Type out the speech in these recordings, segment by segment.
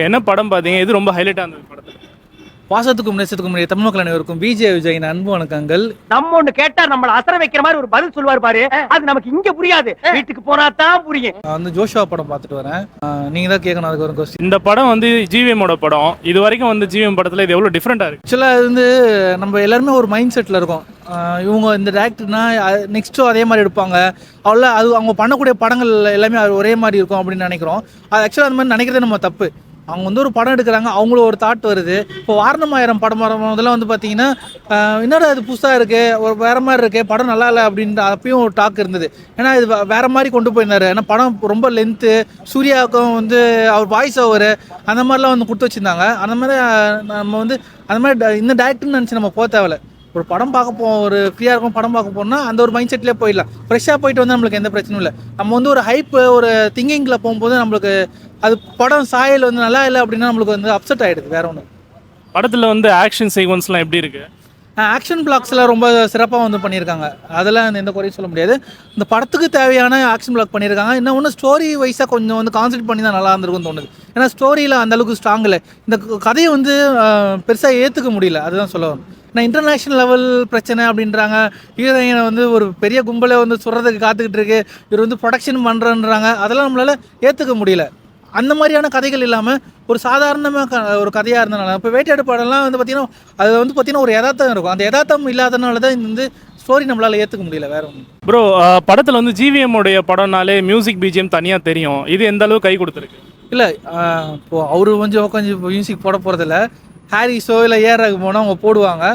என்ன படம் பார்த்தீங்க? எது ரொம்ப ஹைலைட்டா இருந்தது படத்துல? பாசத்துக்கும் நேசத்துக்கும் உரிய தமிழ் மக்கள் அனைவருக்கும் விஜய் விஜயின் அன்பு வணக்கங்கள். நம்ம ஒண்ணு கேட்டா நம்மள அசர வைக்கிற மாதிரி ஒரு பதில் சொல்லுவார் பாரு, அது நமக்கு இங்க புரியாது, வீட்டுக்கு போனா தான் புரியும். நான் வந்து ஜோஷுவா படம் பார்த்துட்டு வரேன். நீங்க தான் கேட்கணும் அதுக்கு ஒரு கொஸ்டின். இந்த படம் வந்து ஜிவிஎம்மோட படம். இது வரைக்கும் வந்து ஜிவிஎம் படத்துல இது எவ்வளவு டிஃப்ரெண்டா இருக்கு? ஆக்சுவலாக அது வந்து நம்ம எல்லாருமே ஒரு மைண்ட் செட்டில் இருக்கோம். இவங்க இந்த டேரக்டர்னா நெக்ஸ்ட்டும் அதே மாதிரி எடுப்பாங்க. அவ்வளோ அது அவங்க பண்ணக்கூடிய படங்கள் எல்லாமே ஒரே மாதிரி இருக்கும் அப்படின்னு நினைக்கிறோம். அது ஆக்சுவலாக அந்த மாதிரி நினைக்கிறதே நம்ம தப்பு. அவங்க வந்து ஒரு படம் எடுக்கிறாங்க, அவங்கள ஒரு தாட் வருது. இப்போ வாரணமாயிரம் படம் முதல்ல வந்து பார்த்தீங்கன்னா என்னடா இது புதுசாக இருக்குது, ஒரு வேறு மாதிரி இருக்குது, படம் நல்லா இல்லை அப்படின்ற அப்பயும் ஒரு டாக் இருந்தது. ஏன்னா இது வேறு மாதிரி கொண்டு போயிருந்தார். ஏன்னா படம் ரொம்ப லென்த்து, சூர்யாவுக்கும் வந்து அவர் வாய்ஸ் ஓவர் அந்த மாதிரிலாம் வந்து கொடுத்து வச்சுருந்தாங்க. அந்த மாதிரி நம்ம வந்து அந்த மாதிரி இந்த டேரக்டர்னு நினச்சி நம்ம போக தேவையில்ல. ஒரு படம் பார்க்க ஒரு ஃப்ரீயாக இருக்கும் படம் பார்க்க போனால் அந்த ஒரு மைண்ட் செட்லேயே போயிடலாம். ஃப்ரெஷ்ஷாக போயிட்டு வந்து நம்மளுக்கு எந்த பிரச்சனையும் இல்லை. நம்ம வந்து ஒரு ஹைப்பு ஒரு திங்கிங்கில் போகும்போது நம்மளுக்கு அது படம் சாயல் வந்து நல்லா இல்லை அப்படின்னா நம்மளுக்கு வந்து அப்செட் ஆகிடுது. வேற ஒன்று. படத்துல வந்து ஆக்ஷன் சீக்வன்ஸ்லாம் எப்படி இருக்கு? ஆக்ஷன் பிளாக்ஸ்லாம் ரொம்ப சிறப்பாக வந்து பண்ணியிருக்காங்க. அதெல்லாம் எந்த குறையும் சொல்ல முடியாது. இந்த படத்துக்கு தேவையான ஆக்ஷன் பிளாக் பண்ணியிருக்காங்க. இன்னும் ஒன்று ஸ்டோரி வைஸாக கொஞ்சம் வந்து கான்சென்ட்ரேட் பண்ணி தான் நல்லா இருந்திருக்கும்னு தோணுது. ஏன்னா ஸ்டோரியில் அந்தளவுக்கு ஸ்ட்ராங் இல்லை. இந்த கதையை வந்து பெருசாக ஏற்றுக்க முடியல, அதுதான் சொல்ல வரும். நான் இன்டர்நேஷ்னல் லெவல் பிரச்சனை அப்படின்றாங்க. ஹீரோயினை வந்து ஒரு பெரிய கும்பலை வந்து சொல்கிறதுக்கு காத்துக்கிட்டு இருக்கு, இவர் வந்து ப்ரொடக்ஷன் பண்ணுறன்றாங்க. அதெல்லாம் நம்மளால் ஏற்றுக்க முடியல. அந்த மாதிரியான கதைகள் இல்லாமல் ஒரு சாதாரணமாக ஒரு கதையாக இருந்தனால இப்போ வேட்டையாடு படம்லாம் வந்து பார்த்திங்கன்னா அது வந்து பார்த்திங்கன்னா ஒரு யதார்த்தம் இருக்கும். அந்த யதார்த்தம் இல்லாதனால தான் இந்த வந்து ஸ்டோரி நம்மளால் ஏற்றுக்க முடியல. வேற ஒன்று. ப்ரோ, படத்தில் வந்து ஜிவிஎம்மோடைய படம்னாலே மியூசிக் பிஜிஎம் தனியாக தெரியும். இது எந்த அளவுக்கு கை கொடுத்துருக்கு? இல்லை, இப்போது அவரு கொஞ்சம் மியூசிக் போட போகிறதில்ல. ஹாரிஸோ இல்லை ஏஆர் ரகுமானோ அவங்க போடுவாங்க.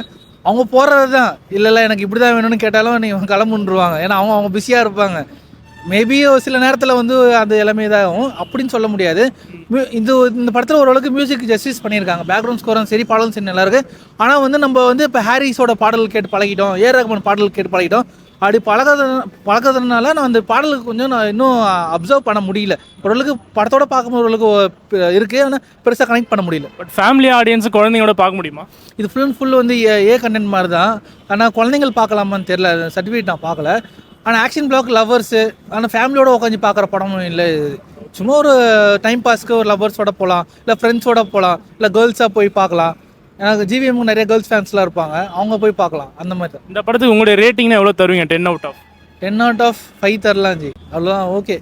அவங்க போடுறது தான். இல்லை எனக்கு இப்படி தான் வேணும்னு கேட்டாலும் நீங்கள் கிளம்புன்றுவாங்க. ஏன்னா அவங்க பிஸியாக இருப்பாங்க. மேபி சில நேரத்தில் வந்து அது எல்லாமே இதாகும் அப்படின்னு சொல்ல முடியாது. இந்த படத்தில் ஓரளவுக்கு மியூசிக் ஜஸ்டிஸ் பண்ணியிருக்காங்க. பேக்ரவுண்ட் ஸ்கோரும் சரி, பாடலும் சரி நல்லா இருக்குது. ஆனால் வந்து நம்ம வந்து இப்போ ஹாரிஸோட பாடல் கேட்டு பழகிட்டோம், ஏஆர் ரகுமான் பாடல் கேட்டு பழகிட்டோம். அப்படி பழகிறதுனால நான் அந்த பாடலுக்கு கொஞ்சம் நான் இன்னும் அப்சர்வ் பண்ண முடியல. ஓரளவுக்கு படத்தோட பார்க்கும்போது ஓரளவுக்கு இருக்குது, ஆனால் பெருசாக கனெக்ட் பண்ண முடியல. பட் ஃபேமிலி ஆடியன்ஸு குழந்தைங்களோட பார்க்க முடியுமா? இது ஃபுல் அண்ட் ஃபுல் வந்து கண்டென்ட் மாதிரி தான். ஆனால் குழந்தைங்கள் பார்க்கலாமான்னு தெரில, சர்டிஃபிகேட் நான் பார்க்கல. ஆனால் ஆக்ஷன் பிளாக் லவர்ஸு, ஆனால் ஃபேமிலியோடு உட்காந்து பார்க்குற படமும் இல்லை. சும்மா ஒரு டைம் பாஸ்க்கு ஒரு லவர்ஸோட போகலாம், இல்லை ஃப்ரெண்ட்ஸோட போகலாம், இல்லை கேர்ள்ஸாக போய் பார்க்கலாம். எனக்கு ஜிவிஎம்க்கு நிறைய கேர்ள்ஸ் ஃபேன்ஸ்லாம் இருப்பாங்க, அவங்க போய் பார்க்கலாம். அந்த மாதிரி தான். இந்த படத்துக்கு உங்களுடைய ரேட்டிங்னா எவ்வளோ தருவீங்க? 10 out of 10 out of 5 தரலாம் ஜி. அவ்வளோதான், ஓகே.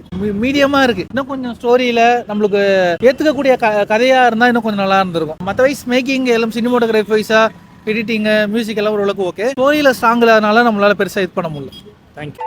மீடியமாக இருக்குது. இன்னும் கொஞ்சம் ஸ்டோரியில் நம்மளுக்கு ஏற்றுக்கக்கூடிய கதையாக இருந்தால் இன்னும் கொஞ்சம் நல்லா இருந்திருக்கும். மற்ற வைஸ் மேக்கிங் எல்லாம் சினிமோட்டோகிராஃபி வைஸாக எடிட்டிங்கு மியூசிக் எல்லாம் ஓரளவுக்கு ஓகே. ஸ்டோரியில் ஸ்ட்ராங் இல்லாதனால நம்மளால் பெருசாக இது பண்ண முடியல. தேங்க்யூ.